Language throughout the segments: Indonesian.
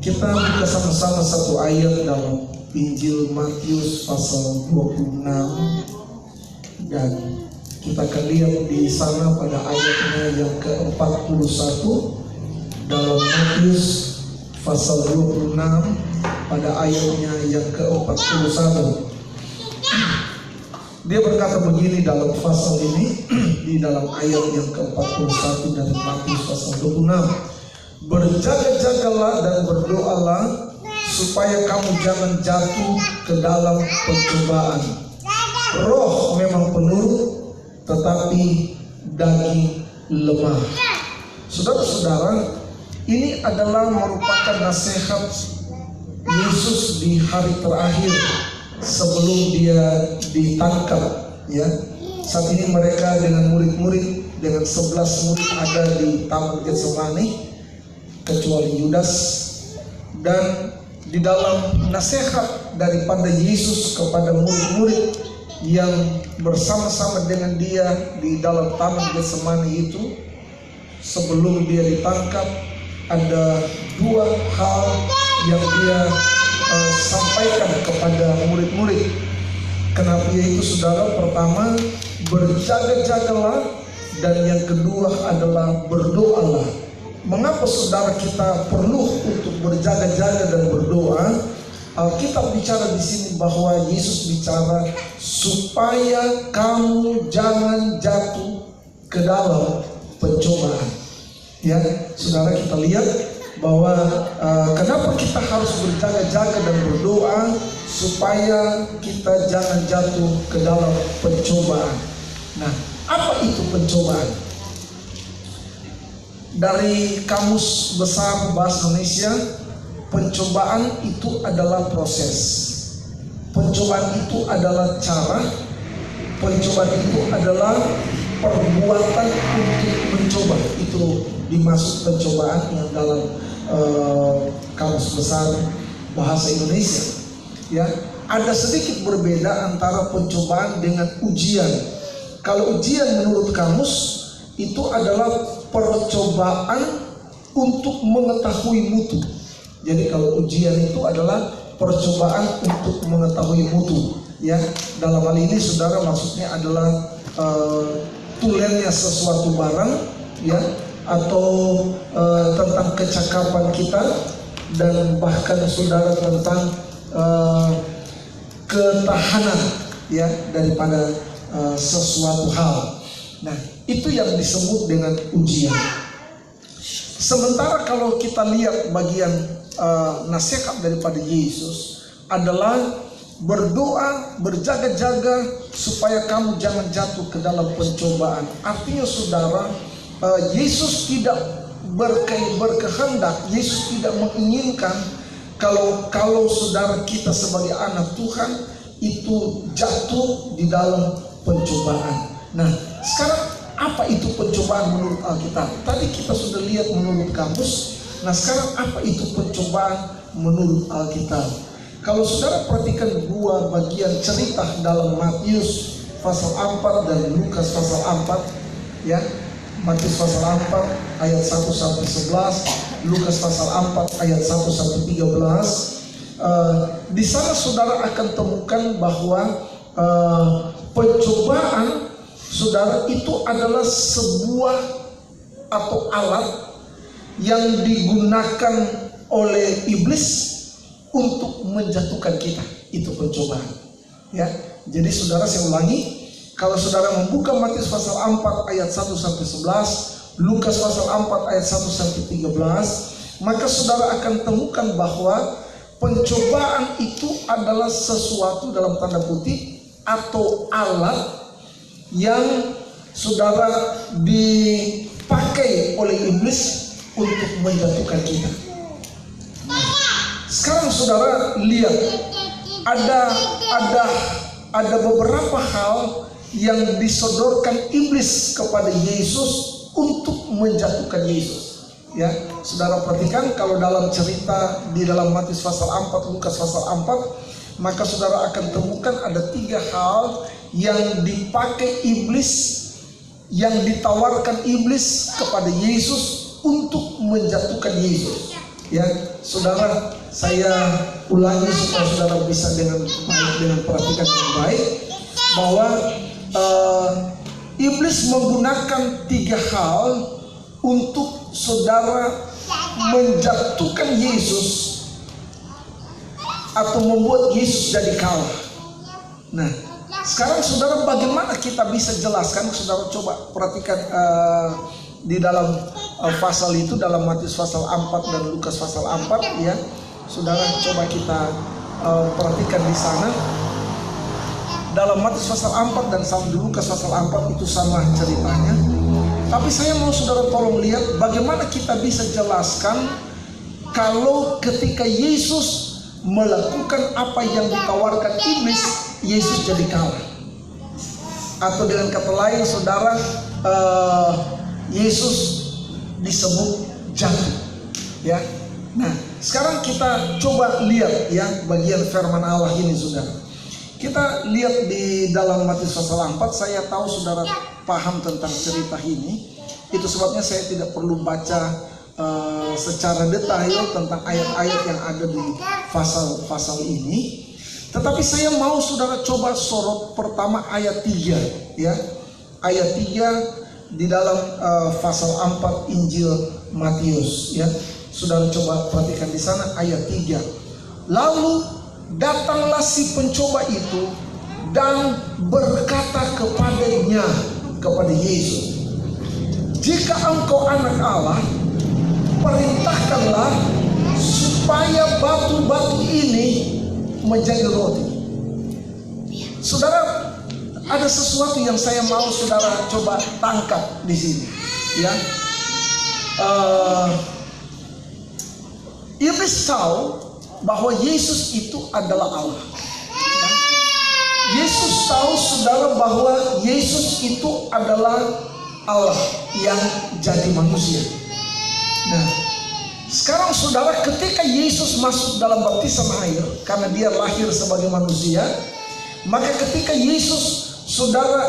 Kita buka sama-sama satu ayat dalam Injil Matius pasal 26, dan kita akan lihat di sana pada ayatnya yang ke-41 dalam Matius pasal 26 pada ayatnya yang ke-41. Dia berkata begini dalam pasal ini, di dalam ayat yang ke-41 dari Matius pasal 26. Berjaga-jagalah dan berdoalah supaya kamu jangan jatuh ke dalam pencobaan. Roh memang penurut, tetapi daging lemah. Saudara-saudara, ini adalah merupakan nasihat Yesus di hari terakhir sebelum dia ditangkap. Ya, saat ini mereka dengan murid-murid, dengan 11 murid ada di Taman Getsemani, kecuali Yudas. Dan di dalam nasihat daripada Yesus kepada murid-murid yang bersama-sama dengan dia di dalam Taman Getsemani itu, sebelum dia ditangkap, ada dua hal yang dia sampaikan kepada murid-murid. Kenapa yaitu saudara? Pertama, berjaga-jagalah, dan yang kedua adalah berdoalah. Mengapa saudara kita perlu untuk berjaga-jaga dan berdoa? Alkitab bicara di sini bahwa Yesus bicara supaya kamu jangan jatuh ke dalam pencobaan. Ya, saudara, kita lihat bahwa kenapa kita harus berjaga-jaga dan berdoa supaya kita jangan jatuh ke dalam pencobaan. Nah, apa itu pencobaan? Dari Kamus Besar Bahasa Indonesia, pencobaan itu adalah proses. Pencobaan itu adalah cara. Pencobaan itu adalah perbuatan untuk mencoba. Itu dimaksud pencobaan yang dalam Kamus Besar Bahasa Indonesia. Ya, ada sedikit berbeda antara pencobaan dengan ujian. Kalau ujian menurut kamus itu adalah percobaan untuk mengetahui mutu. Jadi kalau ujian itu adalah percobaan untuk mengetahui mutu. Ya, dalam hal ini saudara maksudnya adalah tulennya sesuatu barang, ya, atau tentang kecakapan kita, dan bahkan saudara tentang ketahanan, ya, daripada sesuatu hal. Nah, itu yang disebut dengan ujian. Sementara kalau kita lihat bagian nasihat daripada Yesus adalah berdoa, berjaga-jaga supaya kamu jangan jatuh ke dalam pencobaan. Artinya saudara, Yesus tidak berkehendak, Yesus tidak menginginkan kalau saudara kita sebagai anak Tuhan itu jatuh di dalam pencobaan. Nah, sekarang apa itu pencobaan menurut Alkitab? Tadi kita sudah lihat menurut kamus. Nah, sekarang apa itu pencobaan menurut Alkitab? Kalau saudara perhatikan dua bagian cerita dalam Matius pasal 4 dan Lukas pasal 4, ya. Matius pasal 4 ayat 1 sampai 11, Lukas pasal 4 ayat 1 sampai 13. Di sana saudara akan temukan bahwa pencobaan saudara itu adalah sebuah atau alat yang digunakan oleh iblis untuk menjatuhkan kita. Itu pencobaan, ya. Jadi saudara, saya ulangi, kalau saudara membuka Matius pasal 4 ayat 1 sampai 11, Lukas pasal 4 ayat 1 sampai 13, maka saudara akan temukan bahwa pencobaan itu adalah sesuatu dalam tanda kutip atau alat yang saudara dipakai oleh iblis untuk menjatuhkan kita. Sekarang saudara lihat, ada beberapa hal yang disodorkan iblis kepada Yesus untuk menjatuhkan Yesus. Ya, saudara perhatikan kalau dalam cerita di dalam Matius pasal 4, Lukas pasal 4, maka saudara akan temukan ada 3 hal yang dipakai iblis, yang ditawarkan iblis kepada Yesus untuk menjatuhkan Yesus. Ya, saudara, saya ulangi supaya saudara bisa dengan baik, dengan perhatikan yang baik, bahwa iblis menggunakan 3 hal untuk saudara menjatuhkan Yesus atau membuat Yesus jadi kalah. Nah, sekarang saudara, bagaimana kita bisa jelaskan? Saudara coba perhatikan di dalam pasal itu, dalam Matius pasal 4 dan Lukas pasal 4, ya. Saudara coba kita perhatikan di sana. Dalam Matius pasal 4 dan Lukas pasal 4 itu sama ceritanya. Tapi saya mau saudara tolong lihat bagaimana kita bisa jelaskan kalau ketika Yesus melakukan apa yang ditawarkan iblis, Yesus jadi kalah. Atau dengan kata lain, saudara, Yesus disebut jatuh, ya. Nah, sekarang kita coba lihat ya bagian firman Allah ini, saudara. Kita lihat di dalam Matius pasal 4. Saya tahu saudara paham tentang cerita ini. Itu sebabnya saya tidak perlu baca secara detail tentang ayat-ayat yang ada di pasal-pasal ini. Tetapi saya mau saudara coba sorot pertama ayat 3, ya. Ayat 3 di dalam pasal 4 Injil Matius, ya. Saudara coba perhatikan di sana ayat 3. Lalu datanglah si pencoba itu dan berkata kepadanya, kepada Yesus, jika engkau anak Allah, perintahkanlah supaya batu-batu ini menjadi roti. Saudara, ada sesuatu yang saya mau saudara coba tangkap di sini, ya. Iblis tahu bahwa Yesus itu adalah Allah. Ya. Yesus tahu saudara bahwa Yesus itu adalah Allah yang jadi manusia. Nah, sekarang saudara, ketika Yesus masuk dalam baptisan air, karena dia lahir sebagai manusia, maka ketika Yesus saudara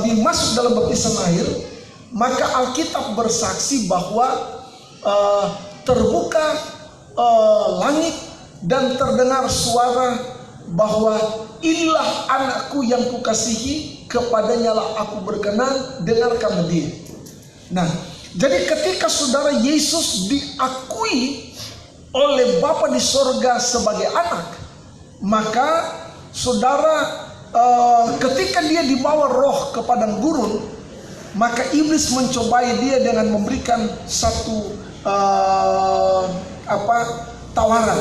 dimasuk dalam baptisan air, maka Alkitab bersaksi bahwa terbuka langit dan terdengar suara bahwa inilah anakku yang kukasihi, kepadanya lah aku berkenan, dengarkanlah dia. Nah, jadi ketika saudara Yesus diakui oleh Bapa di sorga sebagai anak, maka saudara ketika dia dibawa roh ke padang gurun, maka iblis mencobai dia dengan memberikan satu tawaran.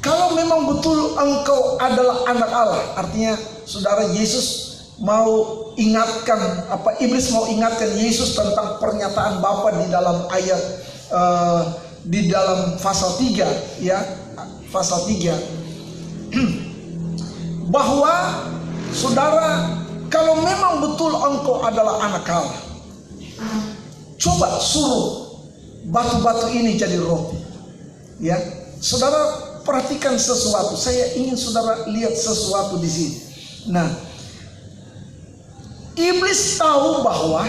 Kalau memang betul engkau adalah anak Allah, artinya saudara, Yesus mau ingatkan, iblis mau ingatkan Yesus tentang pernyataan Bapa di dalam ayat di dalam pasal 3, ya, pasal 3 bahwa saudara, kalau memang betul engkau adalah anak Allah, coba suruh batu-batu ini jadi roti. Ya, saudara perhatikan sesuatu. Saya ingin saudara lihat sesuatu di sini. Nah, iblis tahu bahwa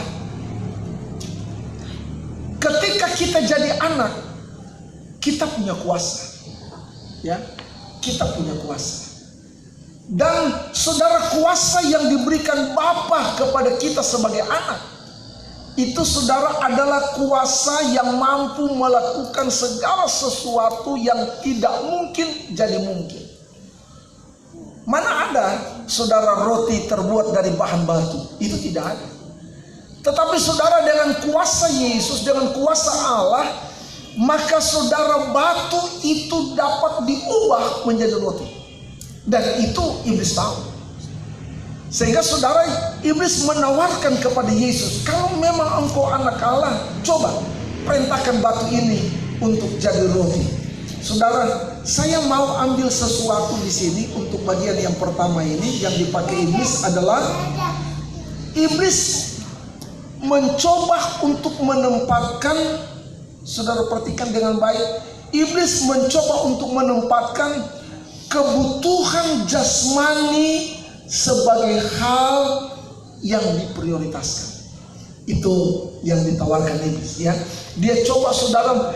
ketika kita jadi anak, kita punya kuasa. Ya, kita punya kuasa. Dan saudara, kuasa yang diberikan Bapa kepada kita sebagai anak, itu saudara adalah kuasa yang mampu melakukan segala sesuatu yang tidak mungkin jadi mungkin. Mana ada saudara roti terbuat dari bahan batu? Itu tidak ada. Tetapi saudara, dengan kuasa Yesus, dengan kuasa Allah, maka saudara, batu itu dapat diubah menjadi roti. Dan itu iblis tahu. Sehingga saudara, iblis menawarkan kepada Yesus, kalau memang engkau anak Allah, coba perintahkan batu ini untuk jadi roti. Saudara, saya mau ambil sesuatu di sini untuk bagian yang pertama ini. Yang dipakai iblis adalah iblis mencoba untuk menempatkan, saudara perhatikan dengan baik, iblis mencoba untuk menempatkan kebutuhan jasmani sebagai hal yang diprioritaskan. Itu yang ditawarkan iblis, ya. Dia coba saudara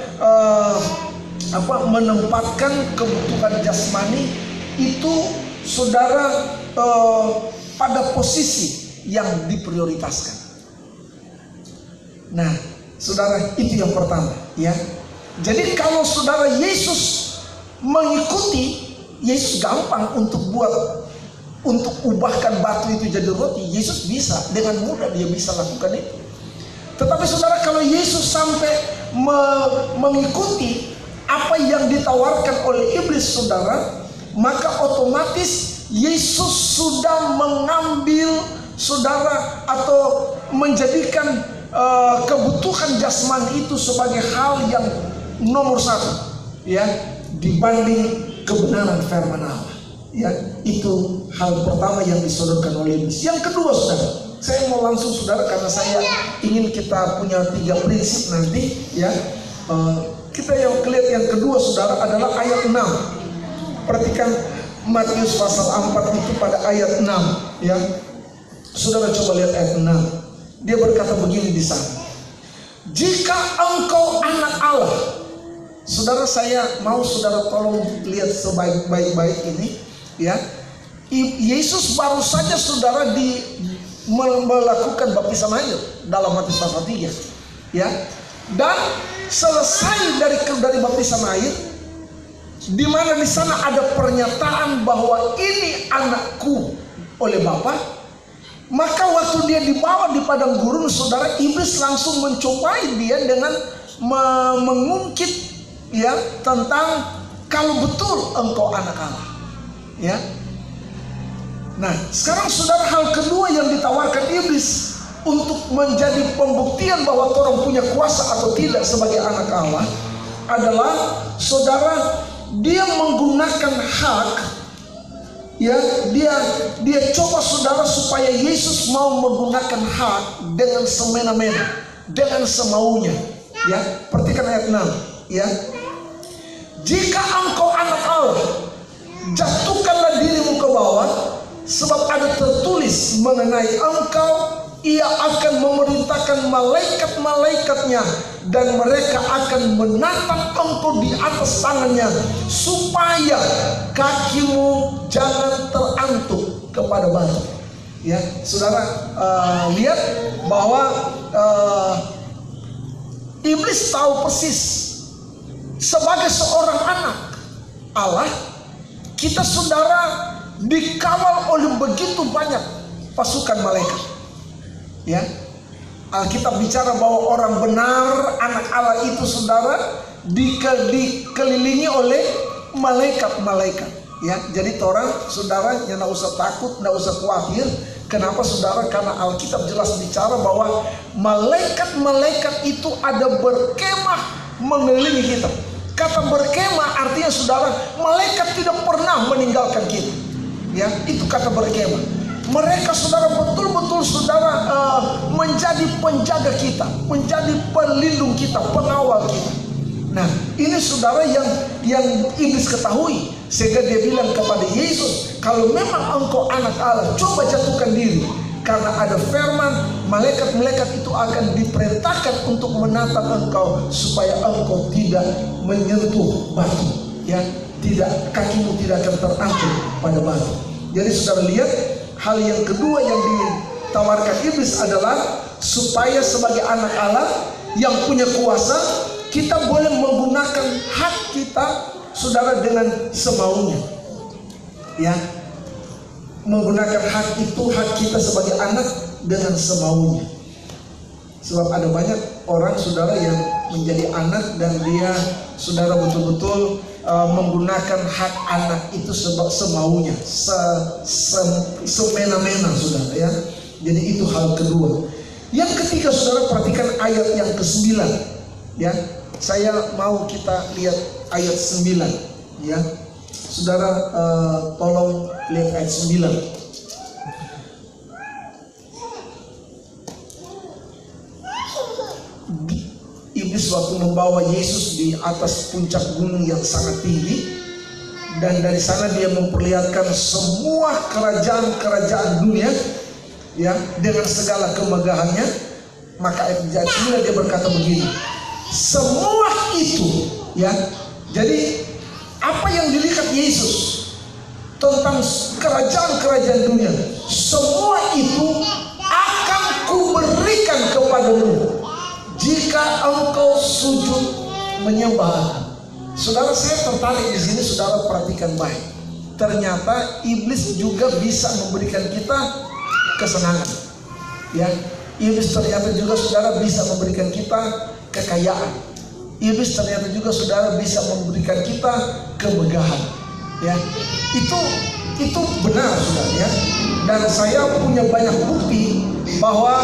menempatkan kebutuhan jasmani itu saudara pada posisi yang diprioritaskan. Nah, saudara, itu yang pertama, ya. Jadi kalau saudara Yesus mengikuti, Yesus gampang untuk ubahkan batu itu jadi roti. Yesus bisa, dengan mudah dia bisa lakukan itu. Tetapi saudara, kalau Yesus sampai mengikuti apa yang ditawarkan oleh iblis saudara, maka otomatis Yesus sudah mengambil saudara atau menjadikan kebutuhan jasmani itu sebagai hal yang nomor satu, ya, dibanding kebenaran firman Allah. Ya, itu hal pertama yang disodorkan oleh iblis. Yang kedua, saudara, saya mau langsung saudara, karena saya ingin kita punya 3 prinsip nanti, ya. Kita yang lihat yang kedua saudara adalah ayat 6. Perhatikan Matius pasal 4 itu pada ayat 6, ya. Saudara coba lihat ayat 6. Dia berkata begini di sana. Jika engkau anak Allah. Saudara, saya mau saudara tolong lihat sebaik-baik ini, ya. Yesus baru saja saudara melakukan baptisan air dalam Matius pasal 3, ya. Dan selesai dari baptisan air, di mana di sana ada pernyataan bahwa ini anakku oleh Bapa. Maka waktu dia dibawa di padang gurun, saudara, iblis langsung mencobai dia dengan mengungkit, ya, tentang kalau betul engkau anak Allah, ya. Nah, sekarang saudara, hal kedua yang ditawarkan iblis untuk menjadi pembuktian bahwa orang punya kuasa atau tidak sebagai anak Allah adalah saudara, dia menggunakan hak, ya, dia coba saudara supaya Yesus mau menggunakan hak dengan semena-mena, dengan semaunya, ya. Perhatikan ayat 6, ya. Jika engkau anak Allah, jatuhkanlah dirimu ke bawah, sebab ada tertulis mengenai engkau, ia akan memerintahkan malaikat-malaikatnya, dan mereka akan menatang engkau di atas tangannya, supaya kakimu jangan terantuk kepada batu. Ya, saudara, lihat bahwa iblis tahu persis sebagai seorang anak Allah, kita saudara dikawal oleh begitu banyak pasukan malaikat. Ya, Alkitab bicara bahwa orang benar, anak Allah itu saudara dikelilingi oleh malaikat-malaikat. Ya, jadi orang saudara yang tidak usah takut, tidak usah khawatir. Kenapa saudara? Karena Alkitab jelas bicara bahwa malaikat-malaikat itu ada berkemah mengelilingi kita. Kata berkemah artinya saudara, malaikat tidak pernah meninggalkan kita. Ya, itu kata berkemah. Mereka saudara betul-betul saudara menjadi penjaga kita, menjadi pelindung kita, pengawal kita. Nah, ini saudara yang iblis ketahui, sehingga dia bilang kepada Yesus, kalau memang engkau anak Allah, coba jatuhkan diri, karena ada firman, malaikat-malaikat itu akan diperintahkan untuk menatang engkau supaya engkau tidak menyentuh batu, ya, kakimu tidak akan terantuk pada batu. Jadi saudara lihat, hal yang kedua yang ditawarkan iblis adalah supaya sebagai anak Allah yang punya kuasa, kita boleh menggunakan hak kita saudara dengan semaunya, ya. Menggunakan hak itu, hak kita sebagai anak dengan semaunya. Sebab ada banyak orang saudara yang menjadi anak dan dia saudara betul-betul menggunakan hak anak itu sebab semaunya, semena-mena saudara, ya. Jadi itu hal kedua. Yang ketiga saudara, perhatikan ayat yang ke-9, ya. Saya mau kita lihat ayat 9, ya. Saudara tolong lihat ayat 9. Iblis waktu membawa Yesus di atas puncak gunung yang sangat tinggi, dan dari sana dia memperlihatkan semua kerajaan-kerajaan dunia, ya, dengan segala kemegahannya. Maka ayat 9 dia berkata begini, semua itu, ya. Jadi apa yang dilihat Yesus tentang kerajaan-kerajaan dunia, semua itu akan kuberikan kepadamu jika engkau sujud menyembah. Saudara, saya tertarik di sini. Saudara perhatikan baik. Ternyata iblis juga bisa memberikan kita kesenangan. Ya, iblis ternyata juga saudara bisa memberikan kita kekayaan. Iblis ternyata juga saudara bisa memberikan kita kemegahan. Ya, itu benar saudara, ya. Dan saya punya banyak bukti bahwa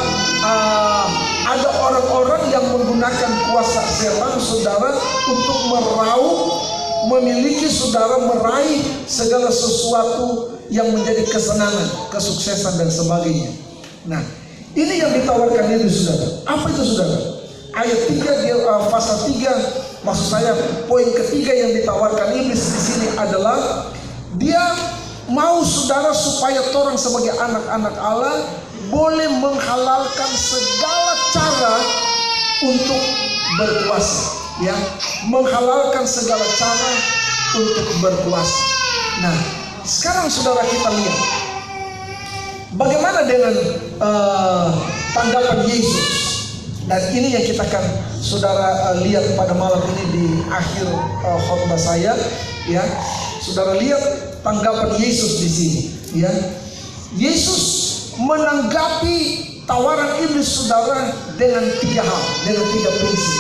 ada orang-orang yang menggunakan kuasa setan saudara untuk meraup, memiliki saudara, meraih segala sesuatu yang menjadi kesenangan, kesuksesan dan sebagainya. Nah, ini yang ditawarkan itu saudara. Apa itu saudara? Ayat 3 pasal 3, maksud saya poin ketiga yang ditawarkan iblis di sini adalah dia mau saudara supaya orang sebagai anak-anak Allah boleh menghalalkan segala cara untuk berkuasa, ya, menghalalkan segala cara untuk berkuasa. Nah, sekarang saudara kita lihat bagaimana dengan tanggapan Yesus. Dan ini yang kita akan saudara lihat pada malam ini di akhir khotbah saya, ya. Saudara lihat tanggapan Yesus di sini, ya. Yesus menanggapi tawaran iblis saudara dengan 3 hal, dengan 3 prinsip,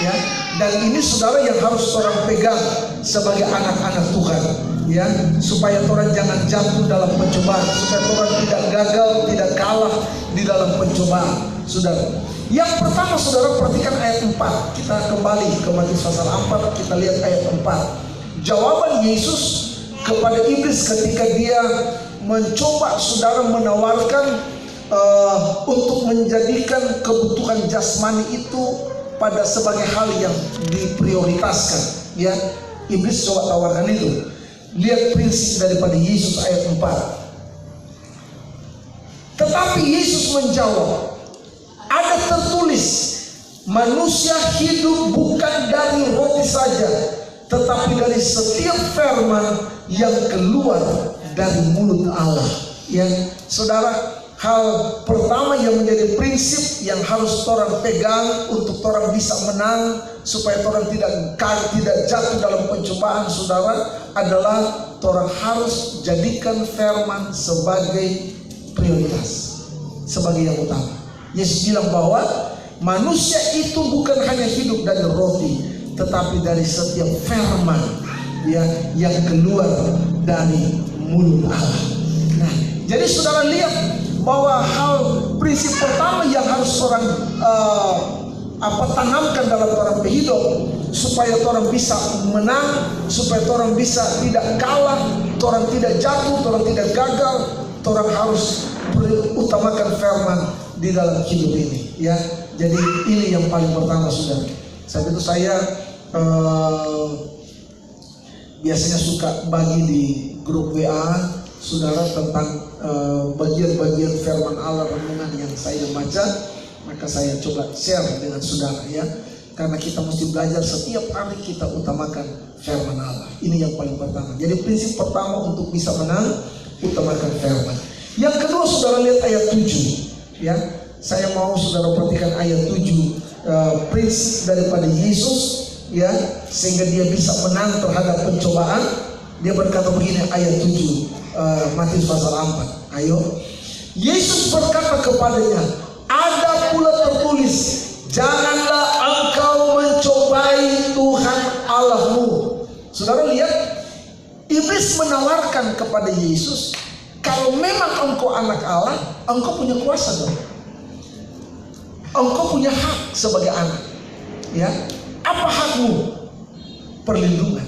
ya. Dan ini saudara yang harus orang pegang sebagai anak-anak Tuhan, ya, supaya orang jangan jatuh dalam pencobaan, supaya orang tidak gagal, tidak kalah di dalam pencobaan, saudara. Yang pertama saudara perhatikan ayat 4. Kita kembali ke Matius pasal 4, kita lihat ayat 4. Jawaban Yesus kepada iblis ketika dia mencoba saudara menawarkan untuk menjadikan kebutuhan jasmani itu pada sebagai hal yang diprioritaskan, ya. Iblis coba tawarkan itu. Lihat prinsip daripada Yesus ayat 4. Tetapi Yesus menjawab, ada tertulis, manusia hidup bukan dari roti saja, tetapi dari setiap firman yang keluar dari mulut Allah. Ya, saudara, hal pertama yang menjadi prinsip yang harus orang pegang untuk orang bisa menang, supaya orang tidak jatuh dalam pencobaan, saudara, adalah orang harus jadikan firman sebagai prioritas, sebagai yang utama. Yesus bilang bahwa manusia itu bukan hanya hidup dari roti, tetapi dari setiap firman, ya, yang keluar dari mulut Allah. Nah, jadi saudara lihat bahwa hal prinsip pertama yang harus orang tanamkan dalam orang berhidup, supaya orang bisa menang, supaya orang bisa tidak kalah, orang tidak jatuh, orang tidak gagal, orang harus utamakan firman di dalam hidup ini, ya. Jadi ini yang paling pertama, saudara. Saat itu saya biasanya suka bagi di grup WA saudara tentang bagian-bagian firman Allah renungan yang saya baca, maka saya coba share dengan saudara, ya. Karena kita mesti belajar setiap hari kita utamakan firman Allah. Ini yang paling pertama. Jadi prinsip pertama untuk bisa menang, utamakan firman. Yang kedua saudara lihat ayat 7. Ya, saya mau saudara perhatikan ayat 7, prinsip daripada Yesus, ya, sehingga dia bisa menang terhadap pencobaan. Dia berkata begini, ayat 7, Matius pasal 4. Ayo. Yesus berkata kepadanya, ada pula tertulis, janganlah engkau mencobai Tuhan Allahmu. Saudara lihat, iblis menawarkan kepada Yesus, kalau memang engkau anak Allah, engkau punya kuasa dong. Engkau punya hak sebagai anak. Ya, apa hakmu? Perlindungan.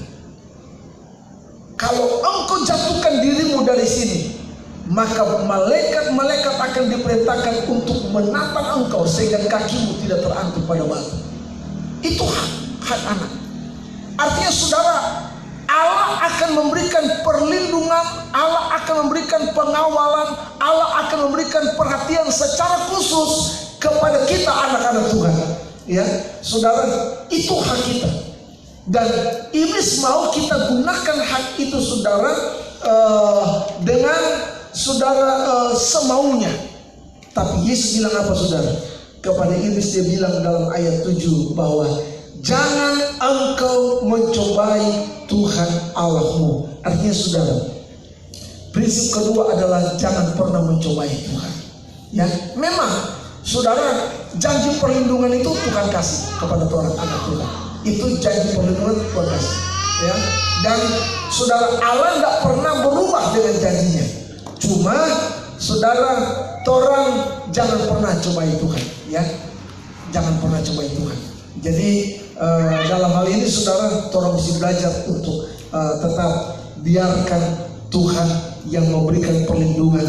Kalau engkau jatuhkan dirimu dari sini, maka malaikat-malaikat akan diperintahkan untuk menatang engkau sehingga kakimu tidak terantuk pada batu. Itu hak anak. Artinya saudara, Allah akan memberikan perlindungan, Allah akan memberikan pengawalan, Allah akan memberikan perhatian secara khusus kepada kita anak-anak Tuhan. ya saudara, itu hak kita. Dan iblis mau kita gunakan hak itu saudara dengan saudara semaunya. Tapi Yesus bilang apa saudara? Kepada iblis dia bilang dalam ayat 7 bahwa jangan engkau mencobai Tuhan Allahmu. Artinya saudara, prinsip kedua adalah jangan pernah mencobai Tuhan. Ya, memang saudara, janji perlindungan itu Tuhan kasih kepada orang anak Tuhan. Itu janji perlindungan Tuhan kasih. Ya, dan saudara, Allah tidak pernah berubah dengan janjinya. Cuma saudara, orang jangan pernah cobai Tuhan. Ya, jangan pernah cobai Tuhan. Jadi dalam hal ini saudara, orang mesti belajar untuk tetap biarkan Tuhan yang memberikan perlindungan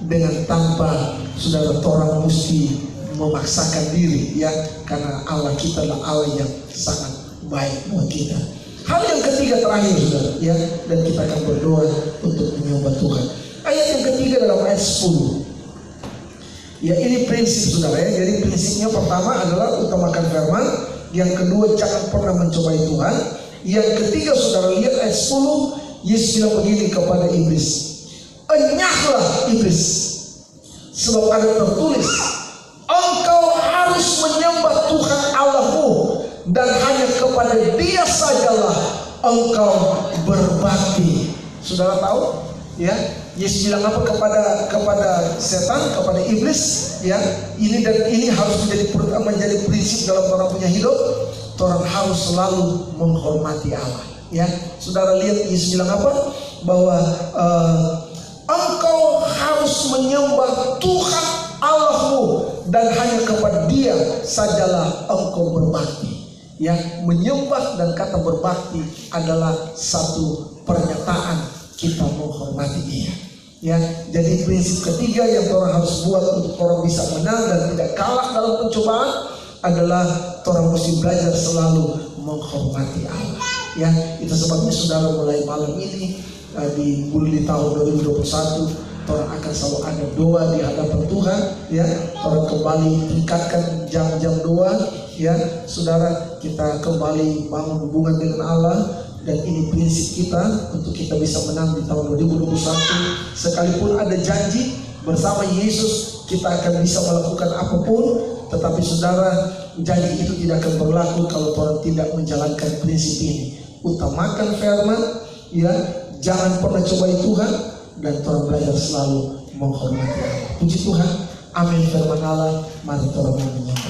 dengan tanpa saudara orang mesti memaksakan diri, ya, karena Allah kita adalah Allah yang sangat baik buat kita. Hal yang ketiga terakhir saudara, ya, dan kita akan berdoa untuk menyembah Tuhan. Ayat yang ketiga dalam ayat 10. Ya, ini prinsip saudara, ya. Jadi prinsipnya pertama adalah utamakan firman, yang kedua jangan pernah mencobai Tuhan, yang ketiga saudara lihat ayat 10, Yesus bilang begini kepada iblis, enyahlah iblis, sebab ada tertulis, engkau harus menyembah Tuhan Allahmu dan hanya kepada Dia sajalah engkau berbakti. Saudara tahu, ya, Yesus bilang apa kepada setan, kepada iblis, ya, ini dan ini harus menjadi prinsip dalam orang punya hidup. Orang harus selalu menghormati Allah, ya. Saudara lihat Yesus bilang apa? Bahwa engkau harus menyembah Tuhan Allahmu dan hanya kepada Dia sajalah engkau berbakti. Ya, menyembah dan kata berbakti adalah satu pernyataan kita menghormati Dia. Ya, jadi prinsip ketiga yang orang harus buat untuk orang bisa menang dan tidak kalah dalam pencobaan adalah orang mesti belajar selalu menghormati Allah. Ya, itu sebabnya saudara mulai malam ini di tahun 2021 orang akan selalu ada doa di hadapan Tuhan, ya. Orang kembali tingkatkan jam-jam doa, ya. Saudara, kita kembali bangun hubungan dengan Allah. Dan ini prinsip kita untuk kita bisa menang di tahun 2021. Sekalipun ada janji bersama Yesus kita akan bisa melakukan apapun, tetapi saudara, janji itu tidak akan berlaku kalau orang tidak menjalankan prinsip ini. Utamakan firman, ya, jangan pernah cobai Tuhan, dan orang belajar selalu menghormati Allah. Puji Tuhan, amin. Firman Allah, mari orang menyembah.